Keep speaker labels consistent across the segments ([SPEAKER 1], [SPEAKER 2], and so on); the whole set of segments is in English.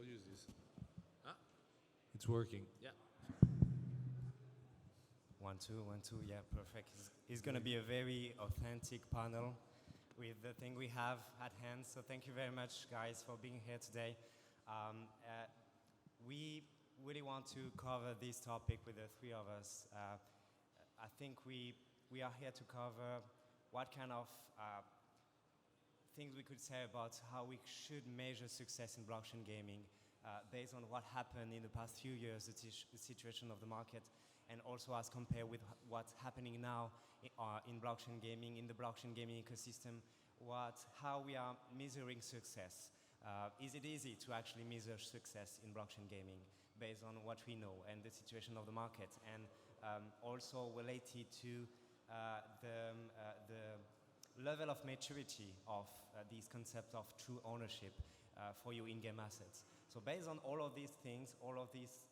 [SPEAKER 1] use this. Ah, it's working. Yeah.
[SPEAKER 2] 1, 2, 1, 2. Yeah, perfect. It's going to be a very authentic panel with the thing we have at hand. So thank you very much, guys, for being here today. We really want to cover this topic with the three of us. I think we are here to cover what kind of things we could say about how we should measure success in blockchain gaming based on what happened in the past few years, the situation of the market, and also as compared with what's happening now in blockchain gaming, in the blockchain gaming ecosystem, how we are measuring success. Is it easy to actually measure success in blockchain gaming based on what we know and the situation of the market, and also related to the level of maturity of this concept of true ownership for your in-game assets. So based on all of these things, all of these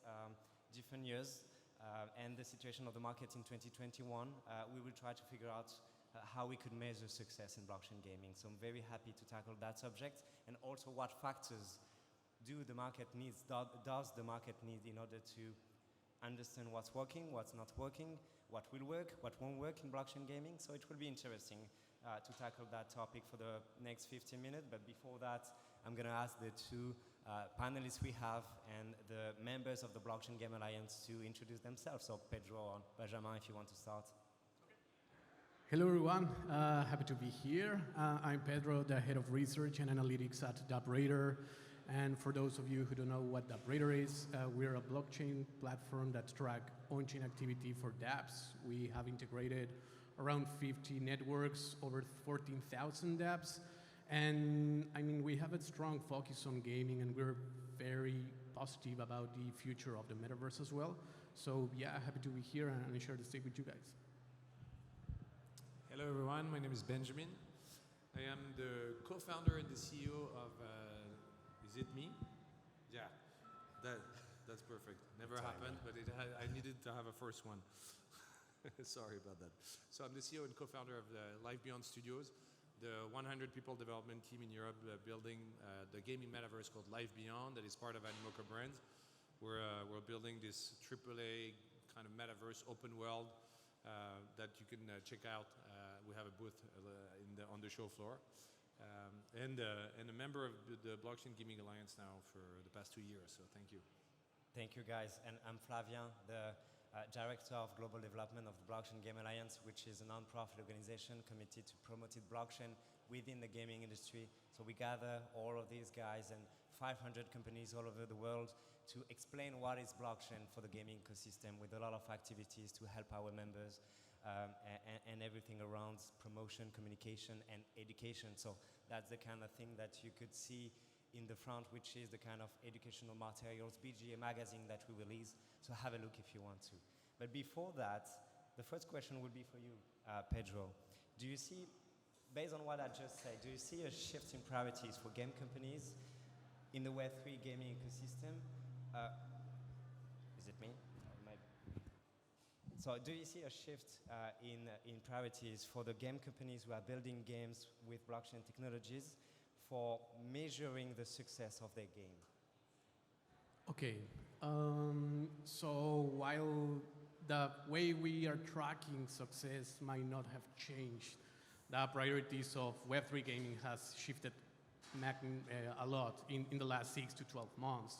[SPEAKER 2] different years, and the situation of the market in 2021, we will try to figure out how we could measure success in blockchain gaming. So I'm very happy to tackle that subject, and also what factors does the market need in order to understand what's working, what's not working, what will work, what won't work in blockchain gaming. So it will be interesting to tackle that topic for the next 15 minutes. But before that, I'm going to ask the two panelists we have and the members of the Blockchain Game Alliance to introduce themselves. So Pedro or Benjamin, if you want to start.
[SPEAKER 3] Hello, everyone. Happy to be here. I'm Pedro, the head of research and analytics at Operator. And for those of you who don't know what Operator is, we're a blockchain platform that tracks on-chain activity for dApps. We have integrated around 50 networks, over 14,000 dApps. And I mean, we have a strong focus on gaming, and we're very positive about the future of the metaverse as well. So yeah, happy to be here and share the stage with you guys.
[SPEAKER 1] Hello, everyone. My name is Benjamin. I am the co-founder and the CEO of, is it me? Yeah, that's perfect. Never happened, but I needed to have a first one. Sorry about that. So I'm the CEO and co-founder of Life Beyond Studios, the 100 people development team in Europe building the gaming metaverse called Life Beyond that is part of Animoca Brands. We're building this AAA kind of metaverse open world that you can check out. We have a booth on the show floor. And a member of the Blockchain Gaming Alliance now for the past 2 years, so thank you.
[SPEAKER 2] Thank you, guys. And I'm Flavien, the Director of Global Development of the Blockchain Game Alliance, which is a non-profit organization committed to promoting blockchain within the gaming industry. So we gather all of these guys and 500 companies all over the world to explain what is blockchain for the gaming ecosystem, with a lot of activities to help our members and everything around promotion, communication, and education. So that's the kind of thing that you could see in the front, which is the kind of educational materials, BGA magazine that we release. So have a look if you want to. But before that, the first question would be for you, Pedro. Do you see, based on what I just said, do you see a shift in priorities for game companies in the Web3 gaming ecosystem? Is it me? So do you see a shift in priorities for the game companies who are building games with blockchain technologies for measuring the success of their game?
[SPEAKER 3] Okay, so while the way we are tracking success might not have changed, the priorities of Web3 gaming has shifted a lot in the last 6 to 12 months.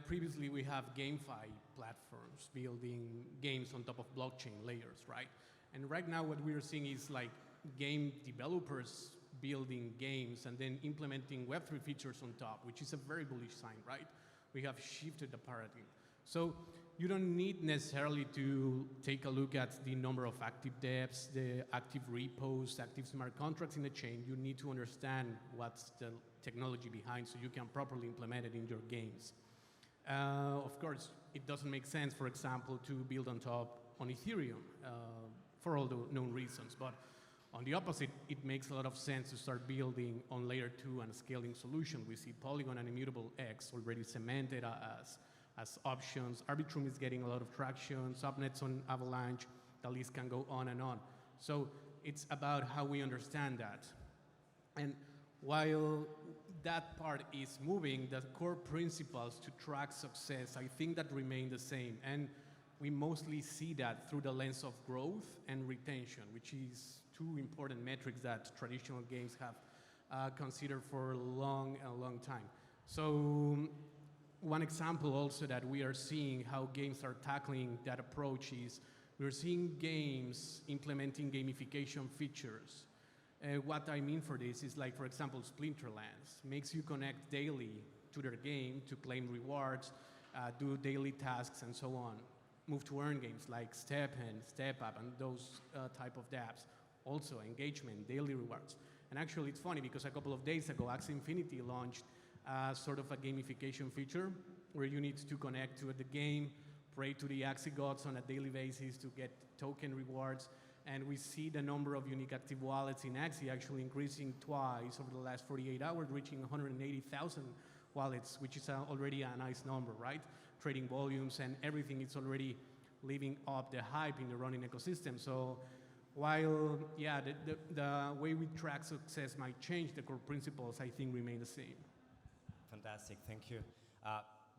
[SPEAKER 3] Previously, we have GameFi platforms building games on top of blockchain layers, right? And right now, what we are seeing is like game developers building games and then implementing Web3 features on top, which is a very bullish sign, right? We have shifted the paradigm. So you don't need necessarily to take a look at the number of active devs, the active repos, active smart contracts in the chain. You need to understand what's the technology behind so you can properly implement it in your games. Of course, it doesn't make sense, for example, to build on Ethereum for all the known reasons. But on the opposite, it makes a lot of sense to start building on layer 2 and scaling solution. We see Polygon and Immutable X already cemented as options. Arbitrum is getting a lot of traction. Subnets on Avalanche. The list can go on and on. So it's about how we understand that. And while that part is moving, the core principles to track success, I think that remain the same. And we mostly see that through the lens of growth and retention, which is two important metrics that traditional games have considered for a long time. So one example also that we are seeing how games are tackling that approach is we're seeing games implementing gamification features. What I mean for this is like, for example, Splinterlands makes you connect daily to their game to claim rewards, do daily tasks and so on. Move to earn games like Step In, Step Up, and those type of dApps. Also engagement, daily rewards. And actually it's funny because a couple of days ago, Axie Infinity launched sort of a gamification feature where you need to connect to the game, pray to the Axie gods on a daily basis to get token rewards. And we see the number of unique active wallets in Axie actually increasing twice over the last 48 hours, reaching 180,000 wallets, which is already a nice number, right? Trading volumes and everything is already living up the hype in the running ecosystem. So while, yeah, the way we track success might change, the core principles, I think, remain the same.
[SPEAKER 2] Fantastic, thank you.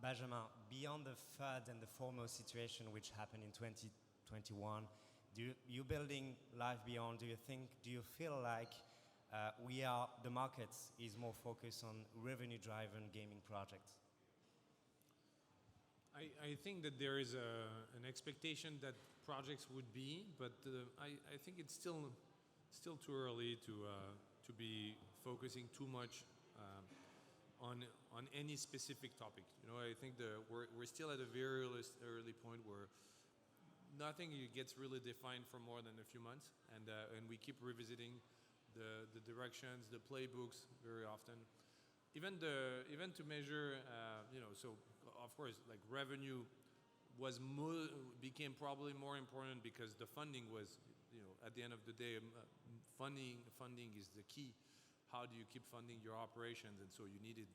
[SPEAKER 2] Benjamin, beyond the FUD and the FOMO situation which happened in 2021, you building Life Beyond, do you feel like the market is more focused on revenue-driven gaming projects?
[SPEAKER 1] I think that there is an expectation that projects would be, but I think it's still too early to be focusing too much on any specific topic. You know, I think we're still at a very early point where nothing gets really defined for more than a few months, and we keep revisiting the directions, the playbooks very often. Even to measure, so of course, like revenue became probably more important because the funding was, at the end of the day, funding is the key. How do you keep funding your operations? And so you needed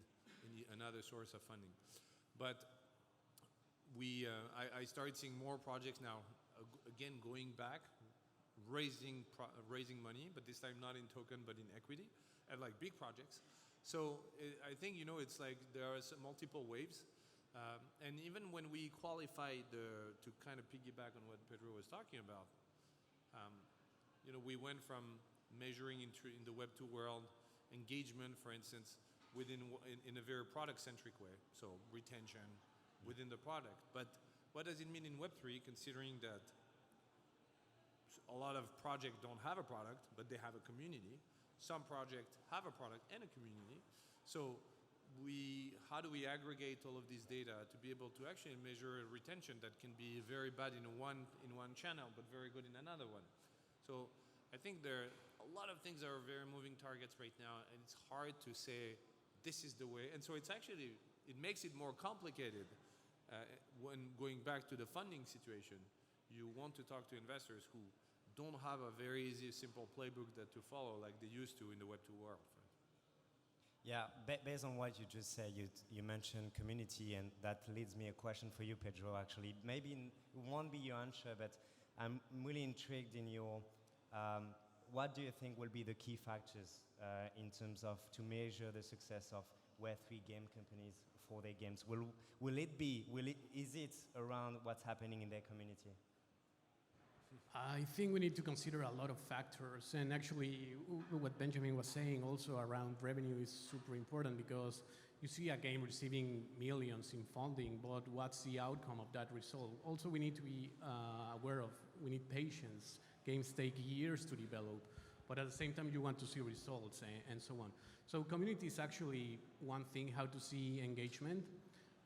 [SPEAKER 1] another source of funding. But I started seeing more projects now, again, going back, raising money, but this time not in token, but in equity, and like big projects. So I think, it's like there are multiple waves. And even when we qualified to kind of piggyback on what Pedro was talking about, we went from measuring in the Web2 world engagement, for instance, in a very product-centric way, so retention within the product. But what does it mean in Web3, considering that a lot of projects don't have a product, but they have a community? Some projects have a product and a community. So how do we aggregate all of these data to be able to actually measure a retention that can be very bad in one channel, but very good in another one? So I think there are a lot of things that are very moving targets right now, and it's hard to say this is the way. And so it makes it more complicated. When going back to the funding situation, you want to talk to investors who don't have a very easy, simple playbook to follow like they used to in the Web2 world.
[SPEAKER 2] Yeah, based on what you just said, you mentioned community, and that leads me a question for you, Pedro, actually. Maybe it won't be your answer, but I'm really intrigued in your, what do you think will be the key factors in terms of to measure the success of Web3 game companies for their games? Is it around what's happening in their community?
[SPEAKER 3] I think we need to consider a lot of factors, and actually what Benjamin was saying also around revenue is super important, because you see a game receiving millions in funding, but what's the outcome of that result? Also, we need to be aware of, we need patience. Games take years to develop, but at the same time you want to see results and so on. So community is actually one thing, how to see engagement.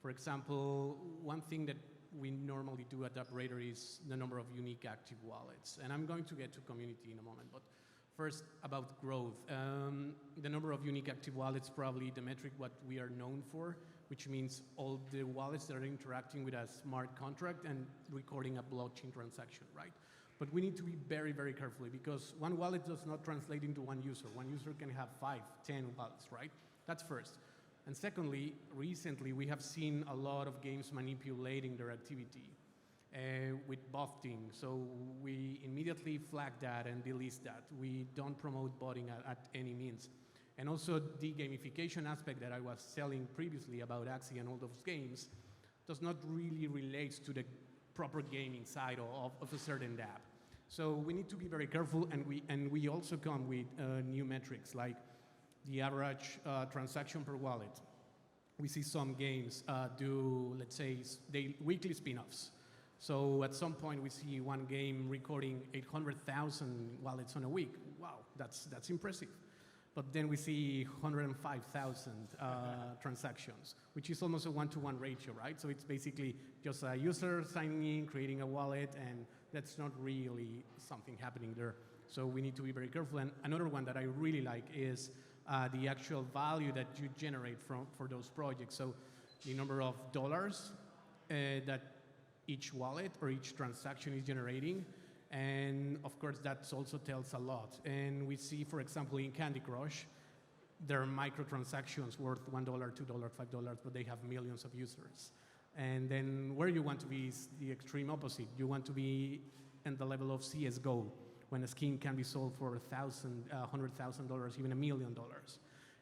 [SPEAKER 3] For example, one thing that we normally do at Operator is the number of unique active wallets. And I'm going to get to community in a moment, but first about growth. The number of unique active wallets, probably the metric what we are known for, which means all the wallets that are interacting with a smart contract and recording a blockchain transaction, right? But we need to be very, very careful, because one wallet does not translate into one user. One user can have 5, 10 wallets, right? That's first. And secondly, recently we have seen a lot of games manipulating their activity with botting. So we immediately flag that and delete that. We don't promote botting at any means. And also the gamification aspect that I was selling previously about Axie and all those games does not really relate to the proper gaming side of a certain app. So we need to be very careful, and we also come with new metrics like the average transaction per wallet. We see some games do, let's say, weekly spin-offs. So at some point we see one game recording 800,000 wallets on a week. Wow, that's impressive. But then we see 105,000 transactions, which is almost a one-to-one ratio, right? So it's basically just a user signing in, creating a wallet, and that's not really something happening there. So we need to be very careful. And another one that I really like is the actual value that you generate for those projects. So the number of dollars that each wallet or each transaction is generating. And of course, that also tells a lot. And we see, for example, in Candy Crush, there are microtransactions worth $1, $2, $5, but they have millions of users. And then where you want to be is the extreme opposite. You want to be in the level of CSGO, when a skin can be sold for $100,000, even $1 million.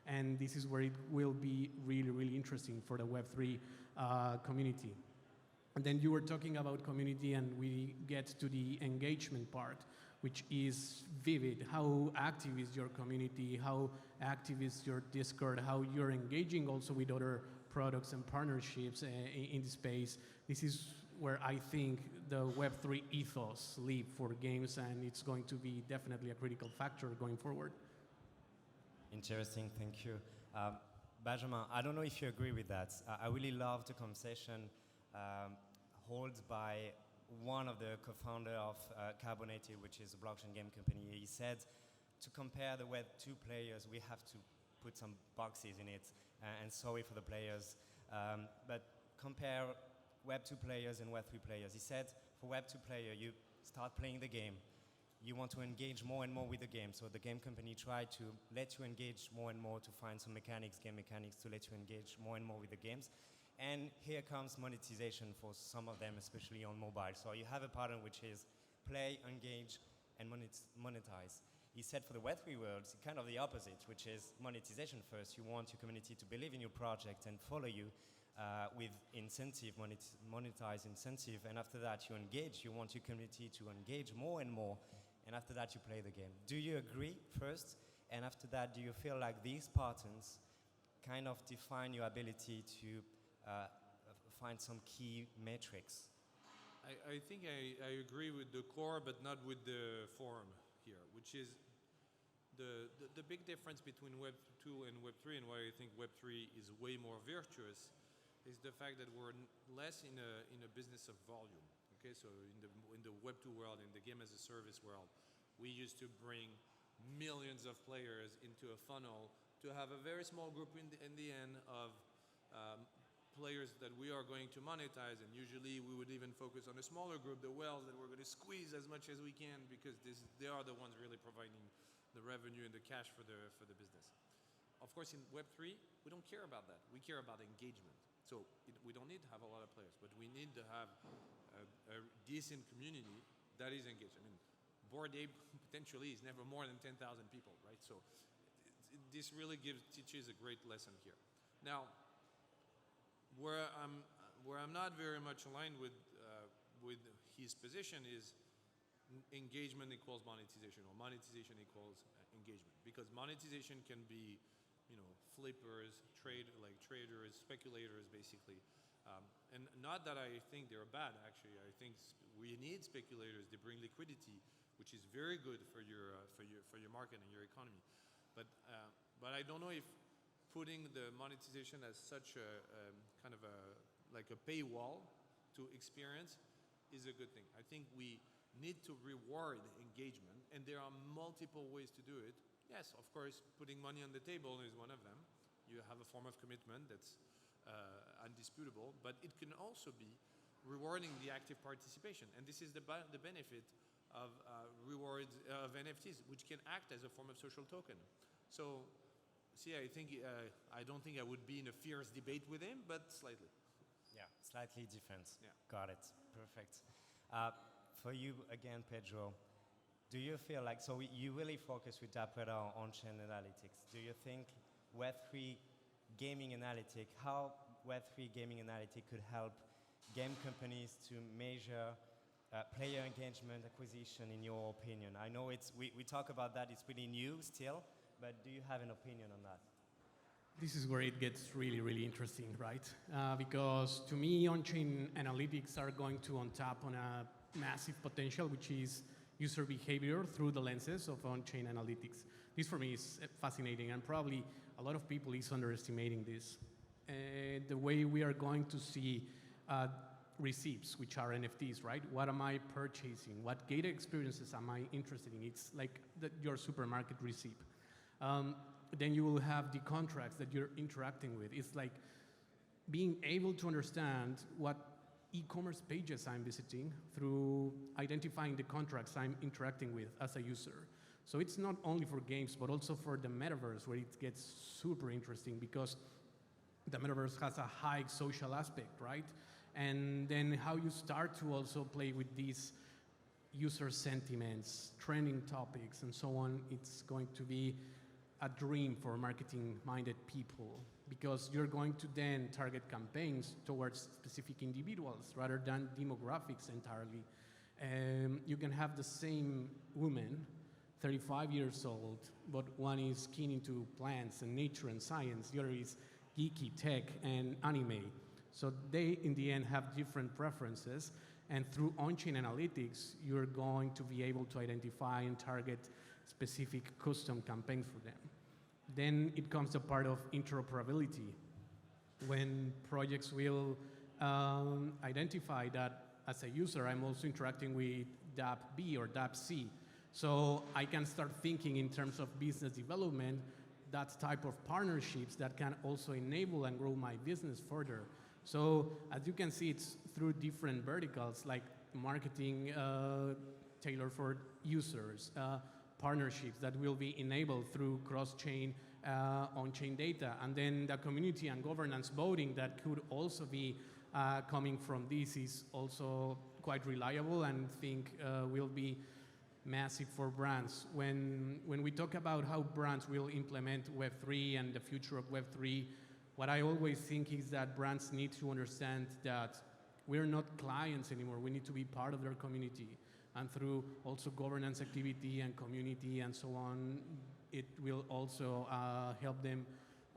[SPEAKER 3] And this is where it will be really, really interesting for the Web3 community. And then you were talking about community, and we get to the engagement part, which is vivid. How active is your community? How active is your Discord? How you're engaging also with other products and partnerships in the space. This is where I think the Web3 ethos live for games, and it's going to be definitely a critical factor going forward.
[SPEAKER 2] Interesting, thank you. Benjamin, I don't know if you agree with that. I really love the conversation held by one of the co-founder of Carbonated, which is a blockchain game company. He said to compare the Web2 players, we have to put some boxes in it, and sorry for the players, but compare Web2 players and Web3 players. He said for Web2 player, you start playing the game, you want to engage more and more with the game, so the game company try to let you engage more and more to find some mechanics, game mechanics, to let you engage more and more with the games. And here comes monetization for some of them, especially on mobile. So you have a pattern which is play, engage, and monetize. He said for the Web3 world, it's kind of the opposite, which is monetization first. You want your community to believe in your project and follow you with incentive, monetize incentive. And after that, you engage. You want your community to engage more and more. And after that, you play the game. Do you agree first? And after that, do you feel like these patterns kind of define your ability to find some key metrics?
[SPEAKER 1] I think I agree with the core, but not with the form here, which is the big difference between Web 2 and Web 3, and why I think Web 3 is way more virtuous, is the fact that we're less in a business of volume. Okay, so in the Web 2 world, in the game as a service world, we used to bring millions of players into a funnel to have a very small group in the end of players that we are going to monetize, and usually we would even focus on a smaller group, the whales that we're going to squeeze as much as we can, because they are the ones really providing the revenue and the cash for the business. Of course, in Web3, we don't care about that. We care about engagement. So we don't need to have a lot of players, but we need to have a decent community that is engaged. I mean, Bored Ape potentially is never more than 10,000 people, right? So this really teaches a great lesson here. Now, where I'm not very much aligned with his position is engagement equals monetization, or monetization equals engagement. Because monetization can be, flippers, traders, speculators, basically. And not that I think they're bad, actually. I think we need speculators. They bring liquidity, which is very good for your market and your economy. But I don't know if putting the monetization as such a kind of like a paywall to experience is a good thing. I think we need to reward engagement, and there are multiple ways to do it. Yes, of course, putting money on the table is one of them. You have a form of commitment that's undisputable, but it can also be rewarding the active participation. And this is the benefit of rewards of NFTs, which can act as a form of social token. So, see, I don't think I would be in a fierce debate with him, but slightly.
[SPEAKER 2] Yeah, slightly different.
[SPEAKER 1] Yeah.
[SPEAKER 2] Got it. Perfect. For you again, Pedro, do you feel like, so you really focus with Dapper on on-chain analytics. Do you think Web3 gaming analytic, how Web3 gaming analytic could help game companies to measure player engagement acquisition in your opinion? I know we talk about that, it's pretty new still, but do you have an opinion on that?
[SPEAKER 3] This is where it gets really, really interesting, right? Because to me, on-chain analytics are going to untap on a massive potential, which is user behavior through the lenses of on-chain analytics. This for me is fascinating, and probably a lot of people is underestimating this. The way we are going to see receipts, which are NFTs, right? What am I purchasing? What data experiences am I interested in? It's like your supermarket receipt. Then you will have the contracts that you're interacting with. It's like being able to understand what e-commerce pages I'm visiting through identifying the contracts I'm interacting with as a user. So it's not only for games, but also for the metaverse, where it gets super interesting, because the metaverse has a high social aspect, right? And then how you start to also play with these user sentiments, trending topics, and so on, it's going to be a dream for marketing-minded people, because you're going to then target campaigns towards specific individuals rather than demographics entirely. You can have the same woman, 35 years old, but one is keen into plants and nature and science, the other is geeky tech and anime. So they, in the end, have different preferences, and through on-chain analytics, you're going to be able to identify and target specific custom campaigns for them. Then it comes the part of interoperability, when projects will identify that as a user, I'm also interacting with DApp B or DApp C. So I can start thinking in terms of business development, that type of partnerships that can also enable and grow my business further. So as you can see, it's through different verticals, like marketing tailored for users, partnerships that will be enabled through cross-chain, on-chain data, and then the community and governance voting that could also be coming from this is also quite reliable, and think will be massive for brands. When we talk about how brands will implement Web3 and the future of Web3, what I always think is that brands need to understand that we're not clients anymore. We need to be part of their community. And through also governance activity and community and so on, it will also help them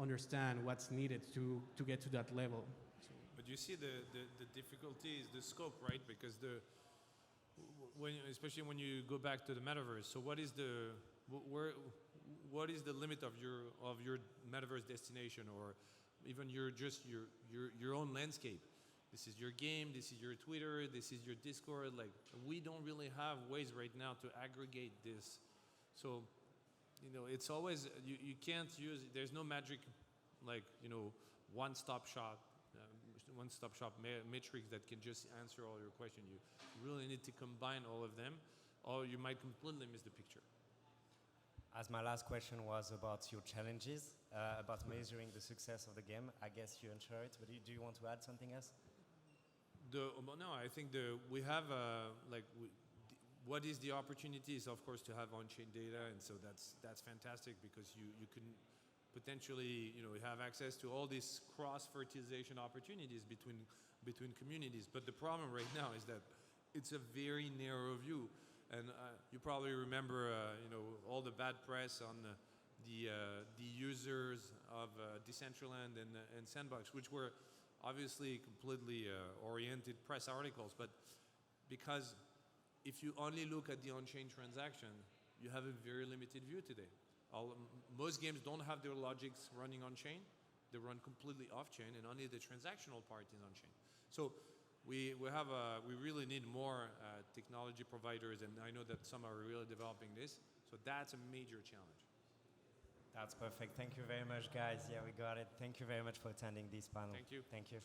[SPEAKER 3] understand what's needed to get to that level. So.
[SPEAKER 1] But you see the difficulty is the scope, right? Because especially when you go back to the metaverse, so what is the limit of your metaverse destination, or even your own landscape? This is your game, this is your Twitter, this is your Discord. Like, we don't really have ways right now to aggregate this. So, it's always, you can't use, there's no magic, like, one-stop shop metrics that can just answer all your questions. You really need to combine all of them, or you might completely miss the picture.
[SPEAKER 2] As my last question was about your challenges, about measuring the success of the game, I guess you answered it, but do you want to add something else?
[SPEAKER 1] No, I think we have what is the opportunity is, of course, to have on-chain data, and so that's fantastic, because you can potentially have access to all these cross-fertilization opportunities between communities. But the problem right now is that it's a very narrow view, and you probably remember all the bad press on the users of Decentraland and Sandbox, which were obviously completely oriented press articles, but because if you only look at the on-chain transaction, you have a very limited view today. Most games don't have their logics running on-chain. They run completely off-chain, and only the transactional part is on-chain. So we really need more technology providers, and I know that some are really developing this. So that's a major challenge.
[SPEAKER 2] That's perfect. Thank you very much, guys. Yeah, we got it. Thank you very much for attending this panel.
[SPEAKER 1] Thank you.
[SPEAKER 2] Thank you.